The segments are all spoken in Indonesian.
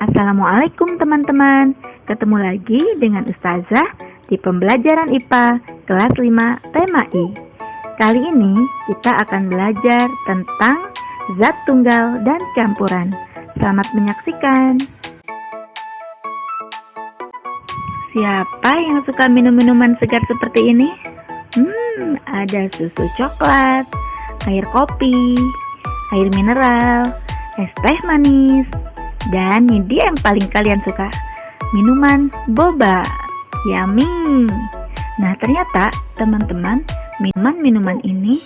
Assalamualaikum teman-teman. Ketemu lagi dengan Ustazah di pembelajaran IPA kelas 5 tema I. Kali ini kita akan belajar tentang zat tunggal dan campuran. Selamat menyaksikan. Siapa yang suka minum minuman segar seperti ini? Ada susu coklat, air kopi, air mineral, es teh manis, dan ini dia yang paling kalian suka, minuman boba. Yummy. Nah, ternyata teman-teman, minuman-minuman ini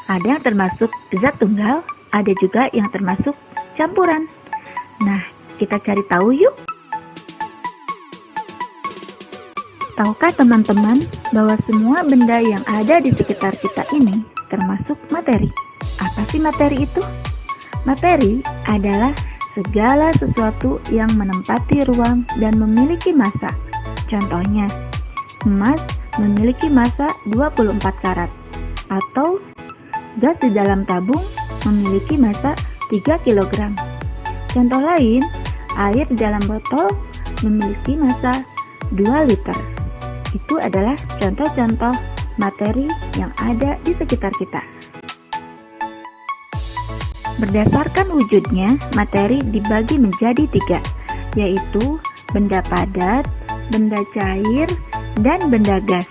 ada yang termasuk zat tunggal, ada juga yang termasuk campuran. Nah, kita cari tahu yuk. Tahukah teman-teman bahwa semua benda yang ada di sekitar kita ini termasuk materi? Apa sih materi itu? Materi adalah segala sesuatu yang menempati ruang dan memiliki massa. Contohnya, emas memiliki massa 24 karat, atau gas di dalam tabung memiliki massa 3 kg. Contoh lain, air di dalam botol memiliki massa 2 liter. Itu adalah contoh-contoh materi yang ada di sekitar kita. Berdasarkan wujudnya, materi dibagi menjadi 3, yaitu benda padat, benda cair, dan benda gas.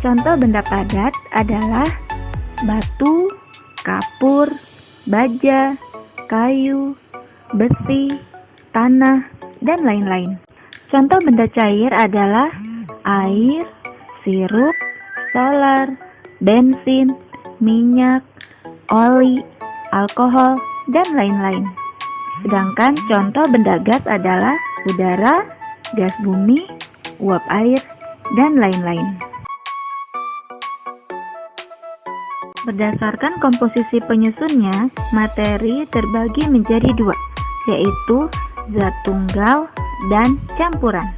Contoh benda padat adalah batu, kapur, baja, kayu, besi, tanah, dan lain-lain. Contoh benda cair adalah air, sirup, solar, bensin, minyak, oli, alkohol, dan lain-lain. Sedangkan contoh benda gas adalah udara, gas bumi, uap air, dan lain-lain. Berdasarkan komposisi penyusunnya, materi terbagi menjadi 2, yaitu zat tunggal dan campuran.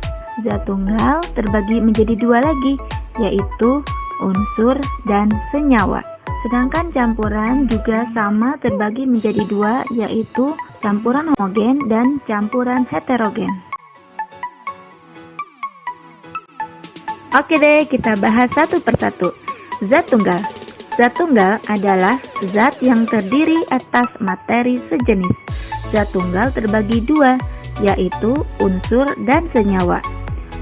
Zat tunggal terbagi menjadi 2 lagi, yaitu unsur dan senyawa. Sedangkan campuran juga sama terbagi menjadi 2, yaitu campuran homogen dan campuran heterogen. Oke deh, kita bahas satu persatu. Zat tunggal. Zat tunggal adalah zat yang terdiri atas materi sejenis. Zat tunggal terbagi 2, yaitu unsur dan senyawa.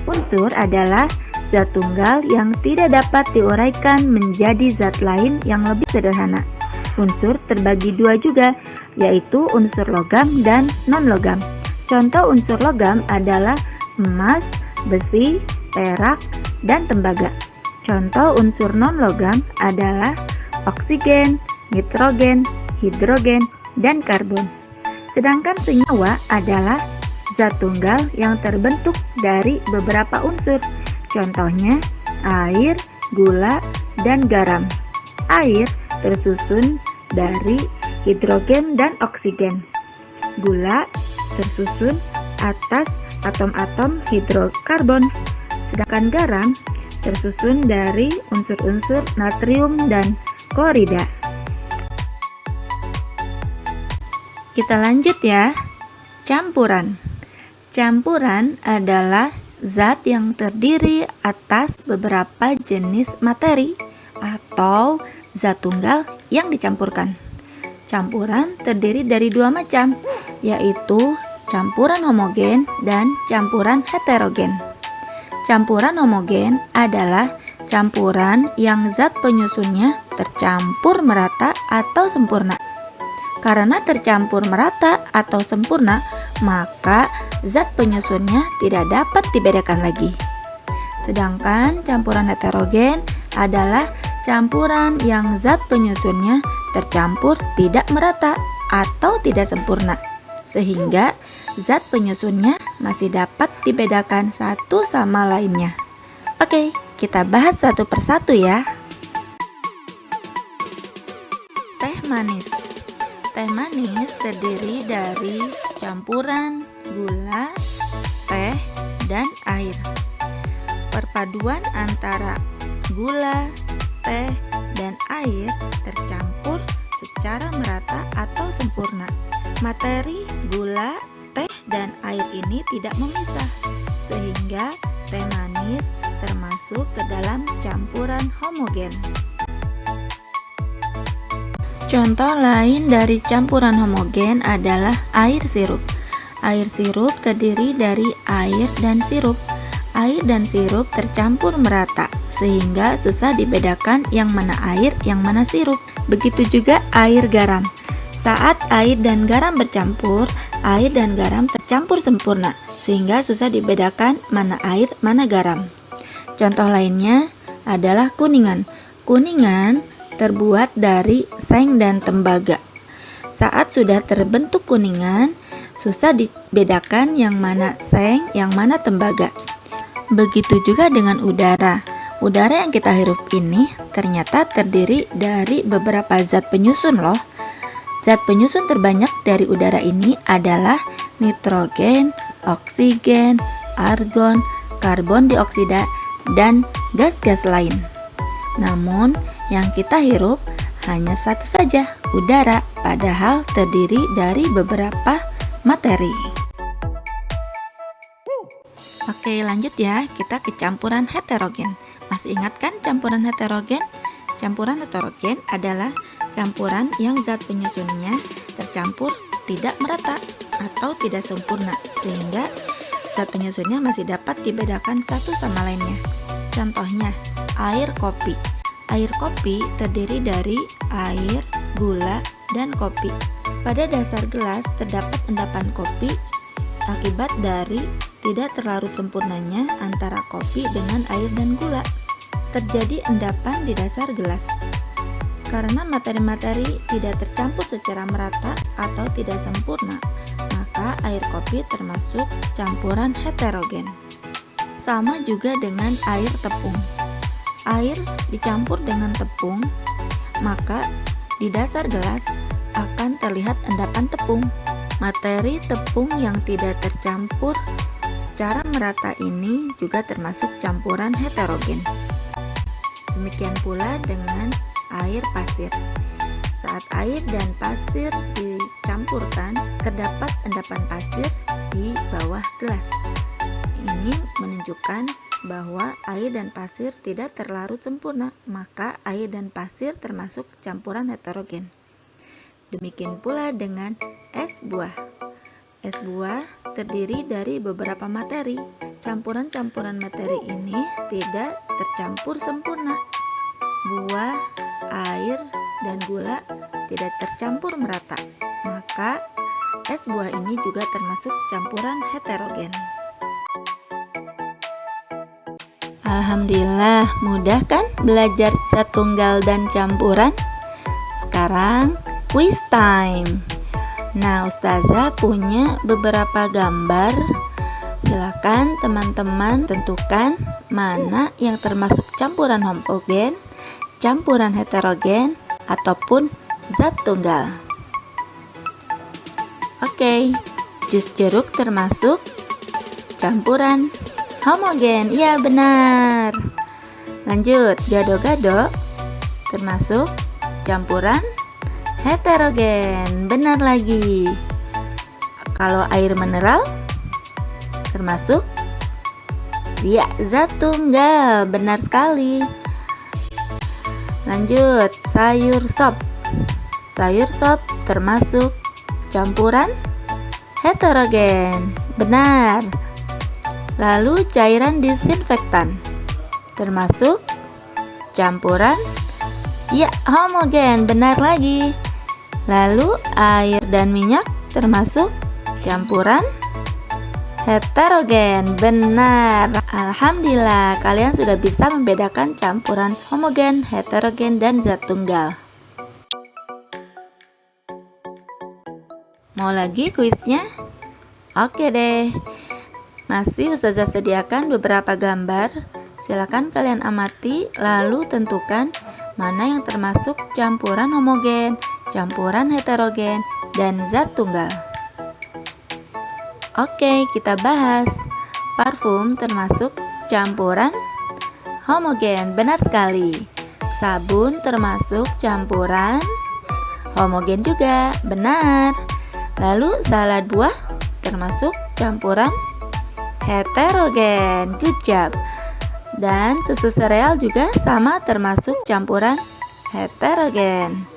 Unsur adalah zat tunggal yang tidak dapat diuraikan menjadi zat lain yang lebih sederhana. Unsur terbagi 2 juga, yaitu unsur logam dan non-logam. Contoh unsur logam adalah emas, besi, perak, dan tembaga. Contoh unsur non-logam adalah oksigen, nitrogen, hidrogen, dan karbon. Sedangkan senyawa adalah zat tunggal yang terbentuk dari beberapa unsur. Contohnya air, gula, dan garam. Air tersusun dari hidrogen dan oksigen. Gula tersusun atas atom-atom hidrokarbon. Sedangkan garam tersusun dari unsur-unsur natrium dan klorida. Kita lanjut ya. Campuran. Campuran adalah zat yang terdiri atas beberapa jenis materi atau zat tunggal yang dicampurkan. Campuran terdiri dari 2 macam, yaitu campuran homogen dan campuran heterogen. Campuran homogen adalah campuran yang zat penyusunnya tercampur merata atau sempurna. Karena tercampur merata atau sempurna, maka zat penyusunnya tidak dapat dibedakan lagi. Sedangkan campuran heterogen adalah campuran yang zat penyusunnya tercampur tidak merata atau tidak sempurna, sehingga zat penyusunnya masih dapat dibedakan satu sama lainnya. Oke, kita bahas satu persatu ya. Teh manis. Teh manis terdiri dari campuran gula, teh, dan air. Perpaduan antara gula, teh, dan air tercampur secara merata atau sempurna. Materi gula, teh dan air ini tidak memisah, sehingga teh manis termasuk ke dalam campuran homogen. Contoh lain dari campuran homogen adalah air sirup. Air sirup terdiri dari air dan sirup. Air dan sirup tercampur merata, sehingga susah dibedakan yang mana air, yang mana sirup. Begitu juga air garam. Saat air dan garam bercampur, air dan garam tercampur sempurna, sehingga susah dibedakan mana air, mana garam. Contoh lainnya adalah kuningan. Kuningan terbuat dari seng dan tembaga. Saat sudah terbentuk kuningan, susah dibedakan yang mana seng, yang mana tembaga. Begitu juga dengan udara. Udara yang kita hirup ini ternyata terdiri dari beberapa zat penyusun loh. Zat penyusun terbanyak dari udara ini adalah nitrogen, oksigen, argon, karbon dioksida, dan gas-gas lain. Namun, yang kita hirup hanya satu saja, udara, padahal terdiri dari beberapa materi. Oke, lanjut ya, kita ke campuran heterogen. Masih ingat kan campuran heterogen? Campuran heterogen adalah campuran yang zat penyusunnya tercampur tidak merata atau tidak sempurna, sehingga zat penyusunnya masih dapat dibedakan satu sama lainnya. Contohnya, air kopi. Air kopi terdiri dari air, gula, dan kopi. Pada dasar gelas terdapat endapan kopi akibat dari tidak terlarut sempurnanya antara kopi dengan air dan gula. Terjadi endapan di dasar gelas. Karena materi-materi tidak tercampur secara merata atau tidak sempurna, maka air kopi termasuk campuran heterogen. Sama juga dengan air tepung. Air dicampur dengan tepung, maka di dasar gelas akan terlihat endapan tepung. Materi tepung yang tidak tercampur secara merata ini juga termasuk campuran heterogen. Demikian pula dengan air pasir. Saat air dan pasir dicampurkan, terdapat endapan pasir di bawah gelas. Ini menunjukkan bahwa air dan pasir tidak terlarut sempurna, maka air dan pasir termasuk campuran heterogen. Demikian pula dengan es buah. Es buah terdiri dari beberapa materi. Campuran-campuran materi ini tidak tercampur sempurna. Buah, air, dan gula tidak tercampur merata. Maka es buah ini juga termasuk campuran heterogen. Alhamdulillah, mudah kan belajar zat tunggal dan campuran? Sekarang quiz time. Nah, Ustazah punya beberapa gambar. Silakan teman-teman tentukan mana yang termasuk campuran homogen, campuran heterogen, ataupun zat tunggal. Oke, jus jeruk termasuk campuran homogen. Ya, benar. Lanjut, gado-gado termasuk campuran heterogen. Benar lagi. Kalau air mineral termasuk ya zat tunggal. Benar sekali. Lanjut, sayur sop. Sayur sop termasuk campuran heterogen. Benar. Lalu cairan disinfektan termasuk campuran ya homogen. Benar lagi. Lalu air dan minyak termasuk campuran heterogen. Benar. Alhamdulillah, kalian sudah bisa membedakan campuran homogen, heterogen, dan zat tunggal. Mau lagi kuisnya? Oke deh. Masih Ustazah sediakan beberapa gambar. Silakan kalian amati lalu tentukan mana yang termasuk campuran homogen, campuran heterogen, dan zat tunggal. Oke, kita bahas. Parfum termasuk campuran homogen. Benar sekali. Sabun termasuk campuran homogen juga. Benar. Lalu salad buah termasuk campuran heterogen. Good job. Dan susu sereal juga sama, termasuk campuran heterogen.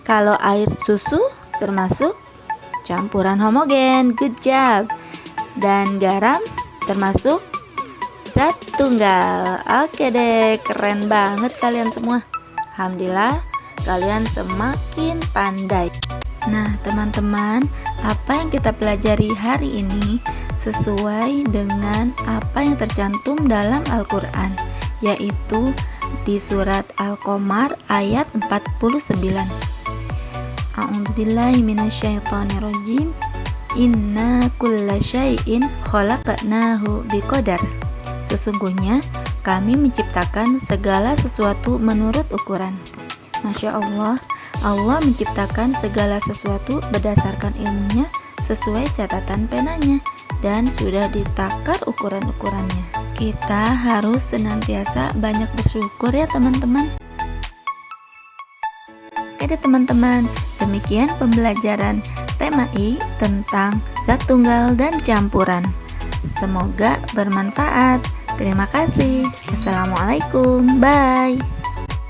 Kalau air susu termasuk campuran homogen. Good job. Dan garam termasuk zat tunggal. Oke deh, keren banget kalian semua. Alhamdulillah, kalian semakin pandai. Nah, teman-teman, apa yang kita pelajari hari ini sesuai dengan apa yang tercantum dalam Al-Quran, yaitu di surat Al-Qamar ayat 49. A'udzubillahi minasyaitonirrajim. Inna kulla syai'in khalaqnahu biqadar. Sesungguhnya kami menciptakan segala sesuatu menurut ukuran. Masya Allah, Allah menciptakan segala sesuatu berdasarkan ilmunya sesuai catatan penanya dan sudah ditakar ukuran-ukurannya. Kita harus senantiasa banyak bersyukur ya teman-teman. Oke deh teman-teman, demikian pembelajaran tema I tentang zat tunggal dan campuran. Semoga bermanfaat. Terima kasih. Assalamualaikum. Bye.